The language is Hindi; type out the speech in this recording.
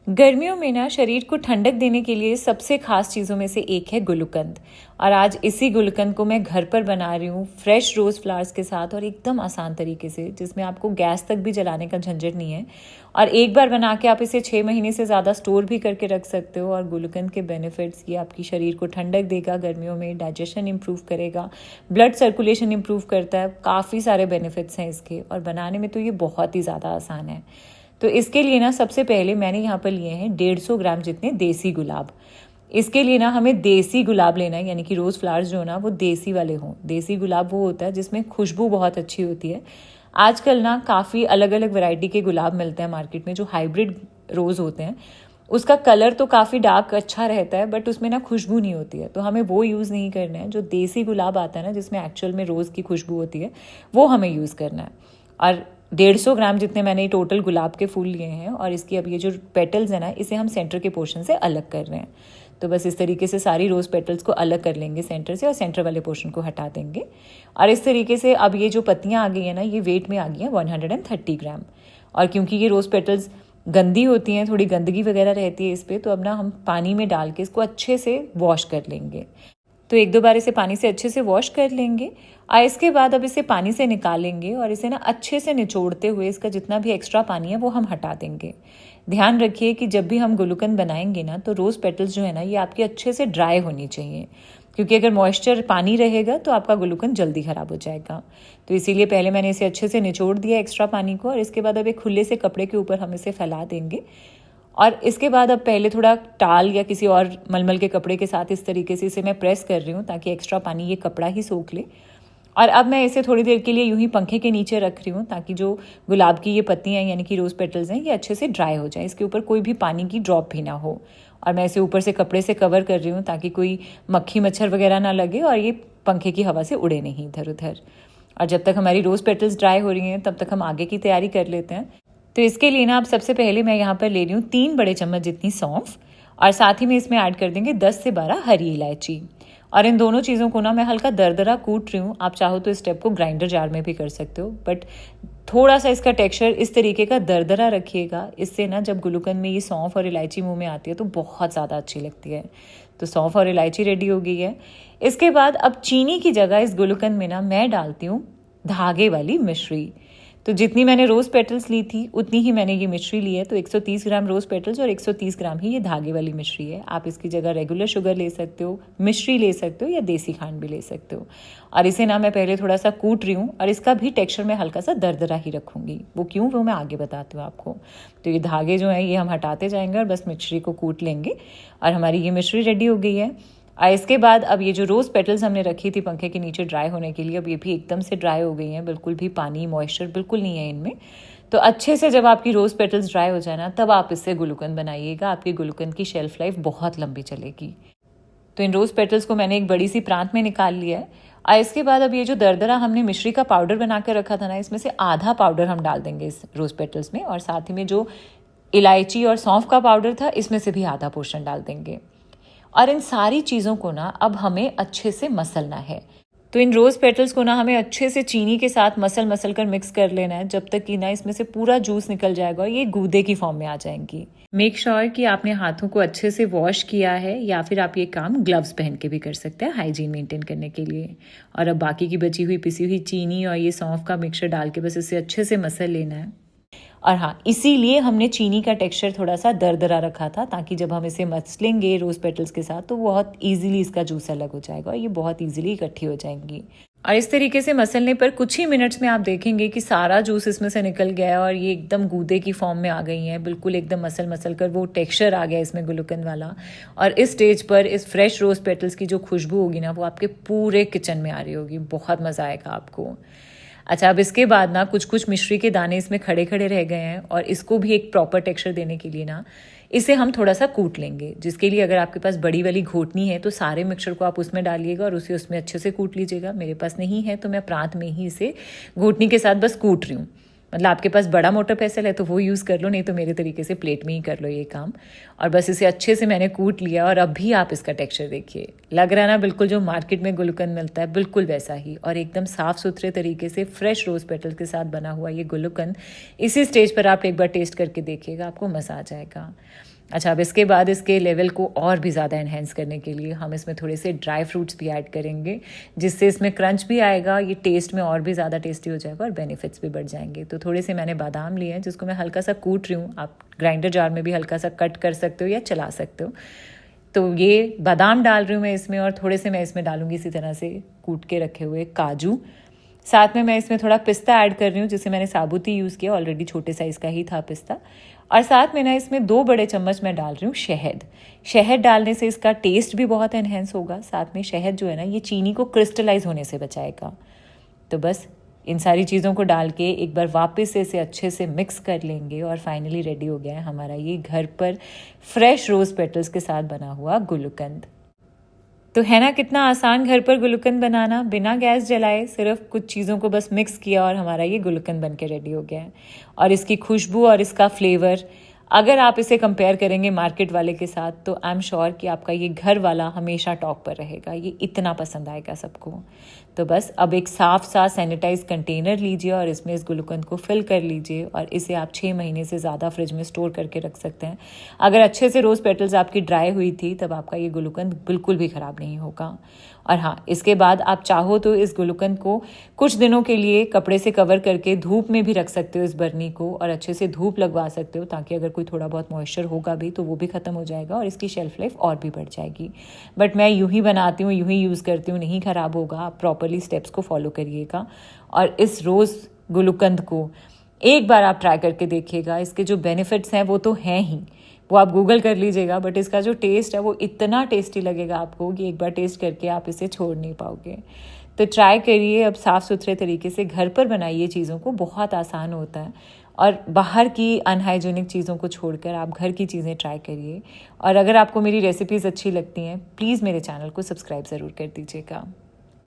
गर्मियों में ना शरीर को ठंडक देने के लिए सबसे खास चीज़ों में से एक है गुलकंद। और आज इसी गुलकंद को मैं घर पर बना रही हूँ फ्रेश रोज़ फ्लावर्स के साथ और एकदम आसान तरीके से, जिसमें आपको गैस तक भी जलाने का झंझट नहीं है। और एक बार बना के आप इसे 6 महीने से ज़्यादा स्टोर भी करके रख सकते हो। और गुलकंद के बेनिफिट्स, ये आपकी शरीर को ठंडक देगा गर्मियों में, डाइजेशन इंप्रूव करेगा, ब्लड सर्कुलेशन इंप्रूव करता है, काफ़ी सारे बेनिफिट्स हैं इसके। और बनाने में तो ये बहुत ही ज़्यादा आसान है। तो इसके लिए ना सबसे पहले मैंने यहाँ पर लिए हैं 150 ग्राम जितने देसी गुलाब। इसके लिए ना हमें देसी गुलाब लेना है, यानी कि रोज़ फ्लावर्स जो ना वो देसी वाले हों। देसी गुलाब वो होता है जिसमें खुशबू बहुत अच्छी होती है। आजकल ना काफ़ी अलग अलग वैरायटी के गुलाब मिलते हैं मार्केट में, जो हाइब्रिड रोज़ होते हैं। उसका कलर तो काफ़ी डार्क अच्छा रहता है, बट उसमें ना खुशबू नहीं होती है। तो हमें वो यूज़ नहीं करना है। जो देसी गुलाब आता है ना, जिसमें एक्चुअल में रोज़ की खुशबू होती है, वो हमें यूज़ करना है। और 150 ग्राम जितने मैंने टोटल गुलाब के फूल लिए हैं। और इसकी अब ये जो पेटल्स है ना, इसे हम सेंटर के पोर्शन से अलग कर रहे हैं। तो बस इस तरीके से सारी रोज़ पेटल्स को अलग कर लेंगे सेंटर से, और सेंटर वाले पोर्शन को हटा देंगे। और इस तरीके से अब ये जो पत्तियाँ आ गई हैं ना, ये वेट में आ गई हैं 130 ग्राम। और क्योंकि ये रोज़ पेटल्स गंदी होती हैं, थोड़ी गंदगी वगैरह रहती है इस पर, तो अब ना हम पानी में डाल के इसको अच्छे से वॉश कर लेंगे। तो 1-2 बार इसे पानी से अच्छे से वॉश कर लेंगे। और इसके बाद अब इसे पानी से निकालेंगे और इसे ना अच्छे से निचोड़ते हुए इसका जितना भी एक्स्ट्रा पानी है वो हम हटा देंगे। ध्यान रखिए कि जब भी हम गुलकंद बनाएंगे ना, तो रोज़ पेटल्स जो है ना, ये आपकी अच्छे से ड्राई होनी चाहिए। क्योंकि अगर मॉइस्चर पानी रहेगा तो आपका गुलकंद जल्दी ख़राब हो जाएगा। तो इसीलिए पहले मैंने इसे अच्छे से निचोड़ दिया एक्स्ट्रा पानी को। और इसके बाद अब एक खुले से कपड़े के ऊपर हम इसे फैला देंगे। और इसके बाद अब पहले थोड़ा टाल या किसी और मलमल के कपड़े के साथ इस तरीके से इसे मैं प्रेस कर रही हूँ, ताकि एक्स्ट्रा पानी ये कपड़ा ही सोख ले। और अब मैं इसे थोड़ी देर के लिए यूं ही पंखे के नीचे रख रही हूँ, ताकि जो गुलाब की ये पत्तियाँ यानी कि रोज़ पेटल्स हैं, ये अच्छे से ड्राई हो जाए, इसके ऊपर कोई भी पानी की ड्रॉप भी ना हो। और मैं इसे ऊपर से कपड़े से कवर कर रही हूँ, ताकि कोई मक्खी मच्छर वगैरह ना लगे और ये पंखे की हवा से उड़े नहीं इधर उधर। और जब तक हमारी रोज़ पेटल्स ड्राई हो रही हैं, तब तक हम आगे की तैयारी कर लेते हैं। तो इसके लिए ना अब सबसे पहले मैं यहाँ पर ले रही हूँ 3 बड़े चम्मच जितनी सौंफ। और साथ ही में इसमें ऐड कर देंगे 10 से 12 हरी इलायची। और इन दोनों चीज़ों को ना मैं हल्का दरदरा कूट रही हूँ। आप चाहो तो इस स्टेप को ग्राइंडर जार में भी कर सकते हो, बट थोड़ा सा इसका टेक्सचर इस तरीके का दरदरा रखिएगा। इससे ना जब गुलकंद में ये सौंफ और इलायची मुंह में आती है तो बहुत ज़्यादा अच्छी लगती है। तो सौंफ और इलायची रेडी हो गई है। इसके बाद अब चीनी की जगह इस गुलकंद में ना मैं डालती हूँ धागे वाली मिश्री। तो जितनी मैंने रोज़ पेटल्स ली थी उतनी ही मैंने ये मिश्री ली है। तो 130 ग्राम रोज़ पेटल्स और 130 ग्राम ही ये धागे वाली मिश्री है। आप इसकी जगह रेगुलर शुगर ले सकते हो, मिश्री ले सकते हो, या देसी खांड भी ले सकते हो। और इसे ना मैं पहले थोड़ा सा कूट रही हूँ, और इसका भी टेक्सचर मैं हल्का सा दरदरा ही रखूँगी। वो क्यों, वो मैं आगे बताती हूँ आपको। तो ये धागे जो हैं ये हम हटाते जाएंगे और बस मिश्री को कूट लेंगे। और हमारी ये मिश्री रेडी हो गई है। इसके बाद अब ये जो रोज़ पेटल्स हमने रखी थी पंखे के नीचे ड्राई होने के लिए, अब ये भी एकदम से ड्राई हो गई हैं। बिल्कुल भी पानी मॉइस्चर बिल्कुल नहीं है इनमें। तो अच्छे से जब आपकी रोज़ पेटल्स ड्राई हो जाए ना, तब आप इससे गुलकंद बनाइएगा। आपकी गुलकंद की शेल्फ लाइफ बहुत लंबी चलेगी। तो इन रोज़ पेटल्स को मैंने एक बड़ी सी प्रांत में निकाल लिया है। इसके बाद अब ये जो दरदरा हमने मिश्री का पाउडर बना कर रखा था ना, इसमें से आधा पाउडर हम डाल देंगे इस रोज़ पेटल्स में। और साथ ही में जो इलायची और सौंफ का पाउडर था, इसमें से भी आधा पोर्शन डाल देंगे। और इन सारी चीज़ों को ना अब हमें अच्छे से मसलना है। तो इन रोज़ पेटल्स को ना हमें अच्छे से चीनी के साथ मसल कर मिक्स कर लेना है, जब तक कि ना इसमें से पूरा जूस निकल जाएगा और ये गूदे की फॉर्म में आ जाएंगी। मेक श्योर कि आपने हाथों को अच्छे से वॉश किया है, या फिर आप ये काम ग्लव्स पहन के भी कर सकते हैं हाइजीन मेंटेन करने के लिए। और अब बाकी की बची हुई पिसी हुई चीनी और ये सौंफ का मिक्सचर डाल के बस इसे अच्छे से मसल लेना है। और हाँ, इसीलिए हमने चीनी का टेक्सचर थोड़ा सा दरदरा रखा था, ताकि जब हम इसे मसलेंगे रोज़ पेटल्स के साथ तो बहुत इजीली इसका जूस अलग हो जाएगा और ये बहुत इजीली इकट्ठी हो जाएंगी। और इस तरीके से मसलने पर कुछ ही मिनट्स में आप देखेंगे कि सारा जूस इसमें से निकल गया है और ये एकदम गूदे की फॉर्म में आ गई हैं। बिल्कुल एकदम मसल कर वो टेक्सचर आ गया इसमें गुलकंद वाला। और इस स्टेज पर इस फ्रेश रोज़ पेटल्स की जो खुशबू होगी ना, वो आपके पूरे किचन में आ रही होगी। बहुत मज़ा आएगा आपको। अच्छा, अब इसके बाद ना कुछ मिश्री के दाने इसमें खड़े खड़े रह गए हैं, और इसको भी एक प्रॉपर टेक्सचर देने के लिए ना इसे हम थोड़ा सा कूट लेंगे। जिसके लिए अगर आपके पास बड़ी वाली घोटनी है तो सारे मिक्सचर को आप उसमें डालिएगा और उसे उसमें अच्छे से कूट लीजिएगा। मेरे पास नहीं है तो मैं प्रांत में ही इसे घोटनी के साथ बस कूट रही हूँ। मतलब आपके पास बड़ा मोटर पेसल है तो वो यूज़ कर लो, नहीं तो मेरे तरीके से प्लेट में ही कर लो ये काम। और बस इसे अच्छे से मैंने कूट लिया और अब भी आप इसका टेक्सचर देखिए, लग रहा है ना बिल्कुल जो मार्केट में गुलकंद मिलता है बिल्कुल वैसा ही, और एकदम साफ़ सुथरे तरीके से फ्रेश रोज़ पेटल के साथ बना हुआ ये गुलकंद। इसी स्टेज पर आप एक बार टेस्ट करके देखिएगा, आपको मज़ा आ जाएगा। अच्छा, अब इसके बाद इसके लेवल को और भी ज़्यादा एनहेंस करने के लिए हम इसमें थोड़े से ड्राई फ्रूट्स भी ऐड करेंगे, जिससे इसमें क्रंच भी आएगा, ये टेस्ट में और भी ज़्यादा टेस्टी हो जाएगा और बेनिफिट्स भी बढ़ जाएंगे। तो थोड़े से मैंने बादाम लिए हैं जिसको मैं हल्का सा कूट रही हूँ, आप ग्राइंडर जार में भी हल्का सा कट कर सकते हो या चला सकते हो। तो ये बादाम डाल रही हूँ मैं इसमें, और थोड़े से मैं इसमें डालूंगी इसी तरह से कूट के रखे हुए काजू। साथ में मैं इसमें थोड़ा पिस्ता ऐड कर रही हूँ, जिसे मैंने साबुत ही यूज़ किया, ऑलरेडी छोटे साइज़ का ही था पिस्ता। और साथ में ना इसमें 2 बड़े चम्मच मैं डाल रही हूँ शहद। शहद डालने से इसका टेस्ट भी बहुत एनहेंस होगा। साथ में शहद जो है ना, ये चीनी को क्रिस्टलाइज होने से बचाएगा। तो बस इन सारी चीज़ों को डाल के एक बार वापस से इसे अच्छे से मिक्स कर लेंगे, और फाइनली रेडी हो गया है हमारा ये घर पर फ्रेश रोज़ पेटल्स के साथ बना हुआ गुलकंद। तो है ना कितना आसान घर पर गुलकंद बनाना, बिना गैस जलाए सिर्फ कुछ चीज़ों को बस मिक्स किया और हमारा ये गुलकंद बन के रेडी हो गया है। और इसकी खुशबू और इसका फ्लेवर, अगर आप इसे कंपेयर करेंगे मार्केट वाले के साथ, तो आई एम श्योर कि आपका ये घर वाला हमेशा टॉप पर रहेगा, ये इतना पसंद आएगा सबको। तो बस अब एक साफ सा सैनिटाइज कंटेनर लीजिए और इसमें इस गुलकंद को फिल कर लीजिए, और इसे आप 6 महीने से ज़्यादा फ्रिज में स्टोर करके रख सकते हैं। अगर अच्छे से रोज़ पेटल्स आपकी ड्राई हुई थी तब आपका ये गुलकंद बिल्कुल भी ख़राब नहीं होगा। और हाँ, इसके बाद आप चाहो तो इस गुलकंद को कुछ दिनों के लिए कपड़े से कवर करके धूप में भी रख सकते हो इस बरनी को, और अच्छे से धूप लगवा सकते हो, ताकि अगर कोई थोड़ा बहुत मॉइस्चर होगा भी तो वो भी ख़त्म हो जाएगा और इसकी शेल्फ लाइफ और भी बढ़ जाएगी। बट मैं यूं ही बनाती हूँ, यूं ही यूज़ करती हूँ, नहीं ख़राब होगा। आप प्रॉपरली स्टेप्स को फॉलो करिएगा और इस रोज़ गुलकंद को एक बार आप ट्राई करके देखिएगा। इसके जो बेनिफिट्स हैं वो तो हैं ही, वो आप गूगल कर लीजिएगा, बट इसका जो टेस्ट है वो इतना टेस्टी लगेगा आपको कि एक बार टेस्ट करके आप इसे छोड़ नहीं पाओगे। तो ट्राई करिए, अब साफ़ सुथरे तरीके से घर पर बनाइए चीज़ों को, बहुत आसान होता है। और बाहर की अनहाइजीनिक चीज़ों को छोड़कर आप घर की चीज़ें ट्राई करिए। और अगर आपको मेरी रेसिपीज़ अच्छी लगती हैं, प्लीज़ मेरे चैनल को सब्सक्राइब ज़रूर कर दीजिएगा।